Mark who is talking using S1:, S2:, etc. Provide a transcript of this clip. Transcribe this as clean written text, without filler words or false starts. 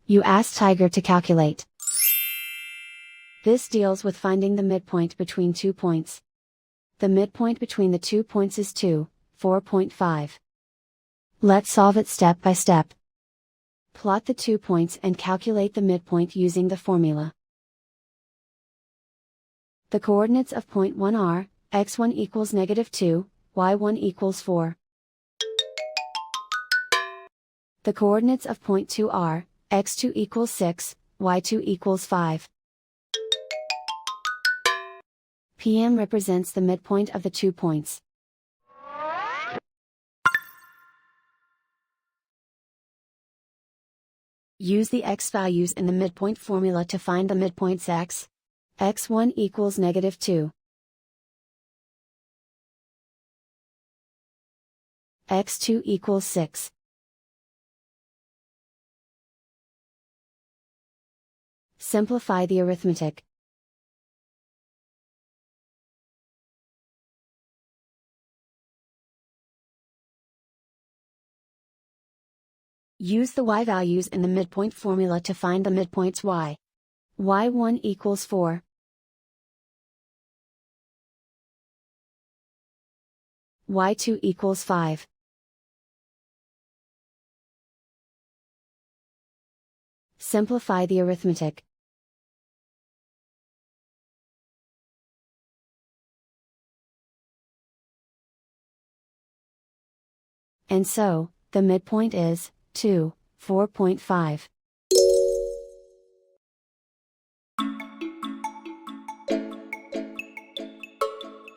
S1: You ask Tiger to calculate. This deals with finding the midpoint between 2 points. The midpoint between the 2 points is 2, 4.5. Let's solve it step by step. Plot the 2 points and calculate the midpoint using the formula. The coordinates of point 1 are, x1 equals -2, y1 equals 4. The coordinates of point 2 are, x2 equals 6, y2 equals 5. PM represents the midpoint of the 2 points. Use the x values in the midpoint formula to find the midpoints x. x1 equals -2. x2 equals 6. Simplify the arithmetic. Use the y values in the midpoint formula to find the midpoints y. y1 equals 4. y2 equals 5. Simplify the arithmetic. And so, the midpoint is 2, 4.5.